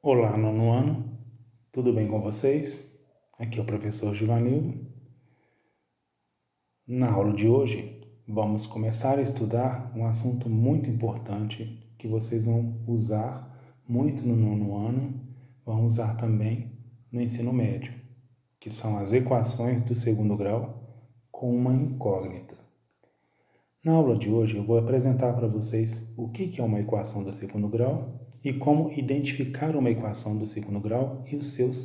Olá, nono ano, tudo bem com vocês? Aqui é o professor Givanildo. Na aula de hoje, vamos começar a estudar um assunto muito importante que vocês vão usar muito no nono ano, vão usar também no ensino médio, que são as equações do segundo grau com uma incógnita. Na aula de hoje, eu vou apresentar para vocês o que é uma equação do segundo grau e como identificar uma equação do segundo grau e os seus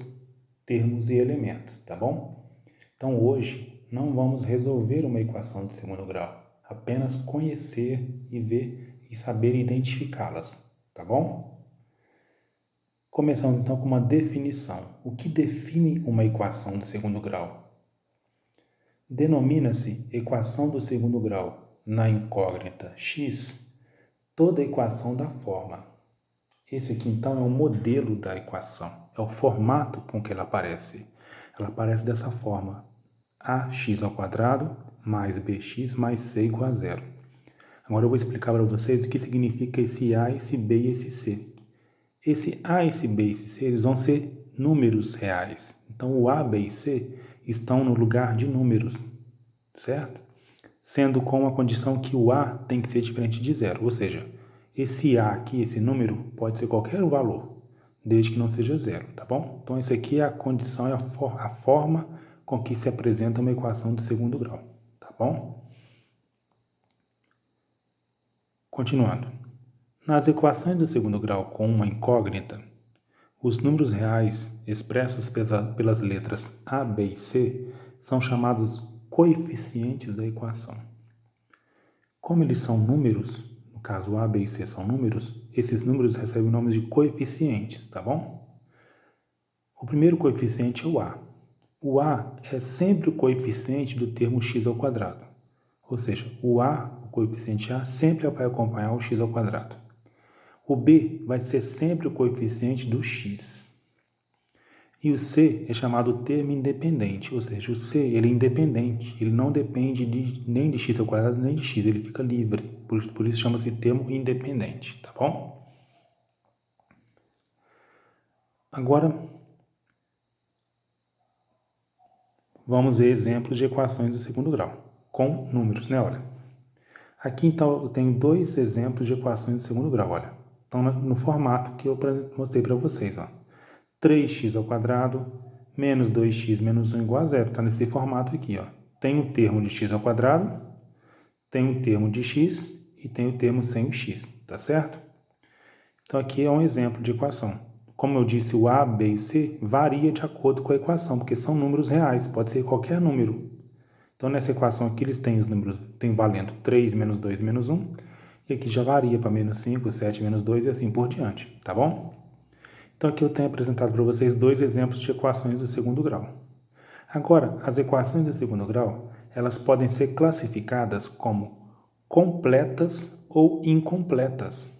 termos e elementos, tá bom? Então, hoje, não vamos resolver uma equação de segundo grau, apenas conhecer e ver e saber identificá-las, tá bom? Começamos então com uma definição. O que define uma equação de segundo grau? Denomina-se equação do segundo grau, na incógnita x, toda equação da forma. Esse aqui então é o modelo da equação, é o formato com que ela aparece. Ela aparece dessa forma: ax² mais bx mais c igual a zero. Agora eu vou explicar para vocês o que significa esse a, esse b e esse c. Esse a, esse b e esse c, eles vão ser números reais. Então o a, b e c estão no lugar de números, certo? Sendo com a condição que o a tem que ser diferente de zero, ou seja, esse a aqui, esse número, pode ser qualquer valor, desde que não seja zero, tá bom? Então, essa aqui é a condição, é a forma com que se apresenta uma equação de segundo grau, tá bom? Continuando. Nas equações do segundo grau com uma incógnita, os números reais expressos pelas letras a, b e c são chamados coeficientes da equação. Como eles são números, no caso a, b e c são números, esses números recebem o nome de coeficientes, tá bom? O primeiro coeficiente é o a. O a é sempre o coeficiente do termo x². Ou seja, o coeficiente a, sempre vai acompanhar o x². O b vai ser sempre o coeficiente do x. E o c é chamado termo independente, ou seja, o c ele é independente, ele não depende nem de x² nem de x, ele fica livre, por isso chama-se termo independente, tá bom? Agora, vamos ver exemplos de equações do segundo grau, com números, né? Olha, aqui então eu tenho dois exemplos de equações do segundo grau, olha. Estão no formato que eu mostrei para vocês, ó. 3x² menos 2x menos 1 igual a zero. Está nesse formato aqui, ó. Tem o termo de x², tem o termo de x e tem o termo sem o x, tá certo? Então aqui é um exemplo de equação. Como eu disse, o a, b e c varia de acordo com a equação, porque são números reais, pode ser qualquer número. Então nessa equação aqui eles têm os números, tem valendo 3 menos 2 menos 1, e aqui já varia para menos 5, 7 menos 2 e assim por diante, tá bom? Então aqui eu tenho apresentado para vocês dois exemplos de equações do segundo grau. Agora, as equações do segundo grau, elas podem ser classificadas como completas ou incompletas.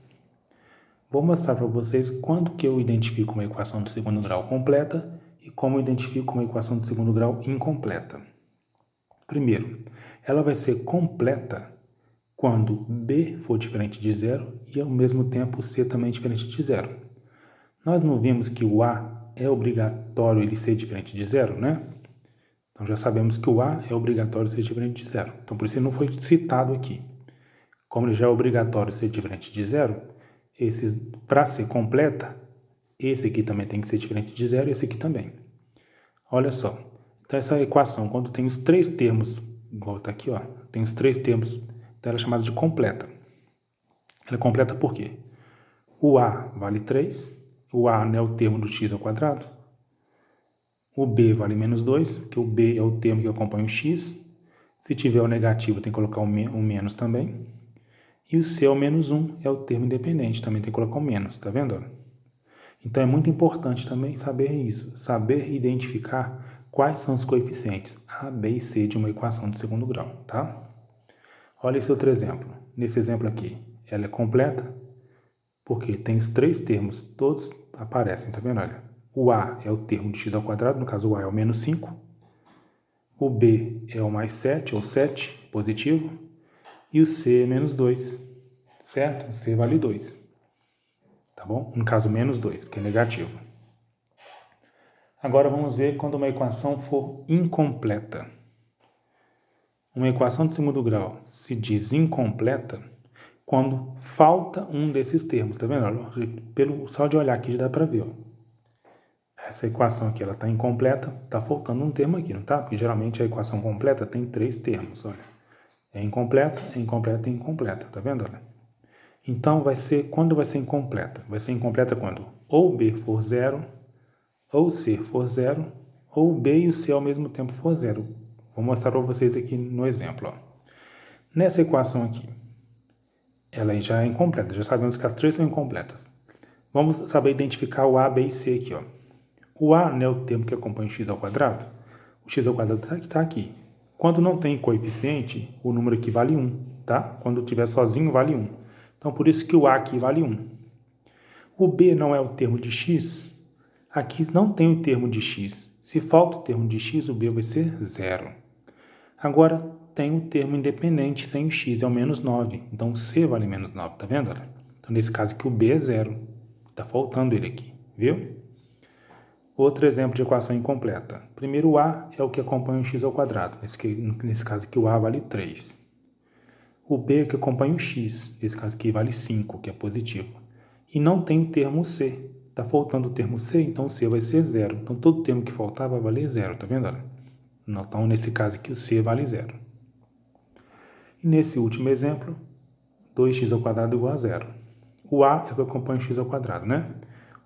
Vou mostrar para vocês quando que eu identifico uma equação de segundo grau completa e como eu identifico uma equação de segundo grau incompleta. Primeiro, ela vai ser completa quando b for diferente de zero e ao mesmo tempo c também diferente de zero. Nós não vimos que o a é obrigatório ele ser diferente de zero, né? Então já sabemos que o a é obrigatório ser diferente de zero. Então por isso ele não foi citado aqui. Como ele já é obrigatório ser diferente de zero, para ser completa, esse aqui também tem que ser diferente de zero e esse aqui também. Olha só. Então essa equação, quando tem os três termos, igual está aqui, ó, tem os três termos, então ela é chamada de completa. Ela é completa por quê? O a vale 3, o a é o termo do x², o b vale menos 2, porque o b é o termo que acompanha o x. Se tiver o negativo, tem que colocar o menos também. E o c é o menos 1, é o termo independente, também tem que colocar o menos, tá vendo? Então é muito importante também saber isso, saber identificar quais são os coeficientes a, b e c de uma equação de segundo grau, tá? Olha esse outro exemplo. Nesse exemplo aqui, ela é completa porque tem os três termos, todos aparecem, tá vendo? Olha, o a é o termo de x², no caso o a é o menos 5, o b é o mais 7, ou 7, positivo, e o c é menos 2, certo? C vale 2. tá bom? No caso, menos 2, que é negativo. Agora vamos ver quando uma equação for incompleta. Uma equação de segundo grau se diz incompleta quando falta um desses termos, tá vendo? Só de olhar aqui já dá para ver, ó. Essa equação aqui, ela está incompleta, está faltando um termo aqui, não tá? Porque geralmente a equação completa tem 3 termos, olha. É incompleta, é incompleta e incompleta, tá vendo, olha? Então, quando vai ser incompleta? Vai ser incompleta quando ou B for 0, ou C for 0, ou B e o C ao mesmo tempo for 0. Vou mostrar para vocês aqui no exemplo, ó. Nessa equação aqui, ela já é incompleta, já sabemos que as 3 são incompletas. Vamos saber identificar o A, B e C aqui, ó. O A não é o termo que acompanha o x ao quadrado? O x ao quadrado está aqui. Quando não tem coeficiente, o número aqui vale 1, tá? Quando estiver sozinho, vale 1. Então, por isso que o A aqui vale 1. O B não é o termo de x. Aqui não tem o termo de x. Se falta o termo de x, o B vai ser 0. Agora, tem o termo independente sem o x, é o menos 9. Então, o C vale menos 9, tá vendo? Então, nesse caso aqui, o B é 0. Está faltando ele aqui, viu? Outro exemplo de equação incompleta. Primeiro, o A é o que acompanha o x ao quadrado. Nesse caso aqui, o A vale 3. O B é o que acompanha o x. Nesse caso aqui, vale 5, que é positivo. E não tem o termo C. Está faltando o termo C, então o C vai ser 0. Então, todo termo que faltar vai valer 0, tá vendo? Então, nesse caso aqui, o C vale 0. E nesse último exemplo, 2x ao quadrado igual a 0. O A é o que acompanha o x ao quadrado, né?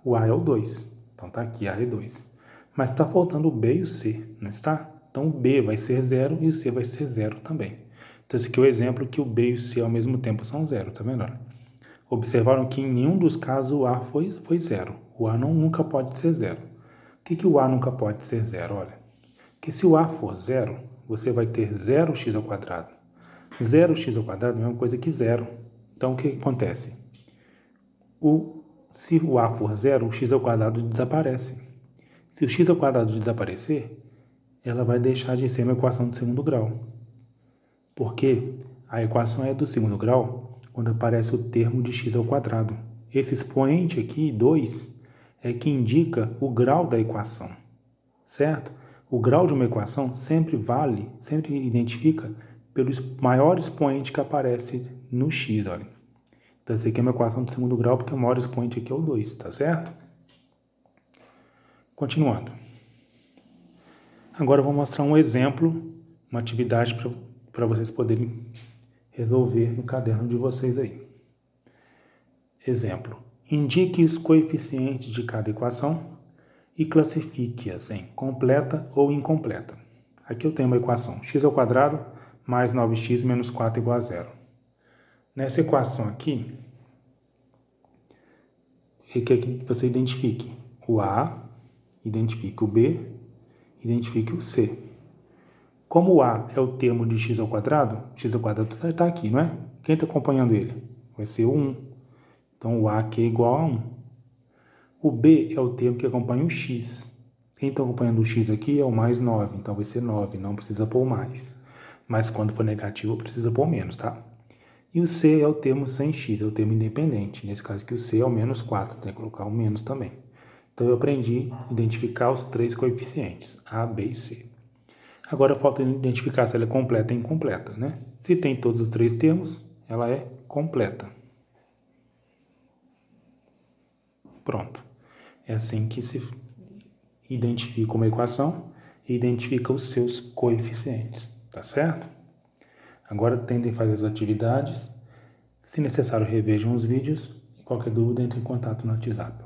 O A é o 2. Então, tá aqui, A é 2. Mas está faltando o B e o C, não está? Então, o B vai ser 0 e o C vai ser 0 também. Então, esse aqui é o exemplo que o B e o C ao mesmo tempo são 0, tá vendo? Observaram que em nenhum dos casos o A foi 0. O A nunca pode ser 0. Por que o A nunca pode ser 0? Olha, porque se o A for 0, você vai ter 0x ao quadrado. 0x ao quadrado é a mesma coisa que 0. Então, o que acontece? Se o A for 0, o x ao quadrado desaparece. Se o x ao quadrado desaparecer, ela vai deixar de ser uma equação de segundo grau. Porque a equação é do segundo grau quando aparece o termo de x ao quadrado. Esse expoente aqui, 2, é que indica o grau da equação, certo? O grau de uma equação sempre identifica pelo maior expoente que aparece no x, olha. Então, essa aqui é uma equação de segundo grau, porque o maior expoente aqui é o 2, tá certo? Continuando. Agora eu vou mostrar um exemplo, uma atividade para vocês poderem resolver no caderno de vocês aí. Exemplo. Indique os coeficientes de cada equação e classifique-as em completa ou incompleta. Aqui eu tenho uma equação, x ao quadrado mais 9x menos 4 igual a 0. Nessa equação aqui, eu quero que você identifique o A, identifique o B, identifique o C. Como o A é o termo de x ao quadrado está aqui, não é? Quem está acompanhando ele? Vai ser o 1. Então, o A aqui é igual a 1. O B é o termo que acompanha o x. Quem está acompanhando o x aqui é o mais 9, então vai ser 9, não precisa pôr mais. Mas quando for negativo, precisa pôr menos, tá? E o C é o termo sem x, é o termo independente. Nesse caso aqui, o C é o menos 4, tem que colocar o menos também. Então, eu aprendi a identificar os 3 coeficientes, A, B e C. Agora, falta identificar se ela é completa ou incompleta, né? Se tem todos os 3 termos, ela é completa. Pronto. É assim que se identifica uma equação e identifica os seus coeficientes, tá certo? Agora, tentem fazer as atividades. Se necessário, revejam os vídeos. Qualquer dúvida, entre em contato no WhatsApp.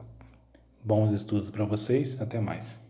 Bons estudos para vocês. Até mais.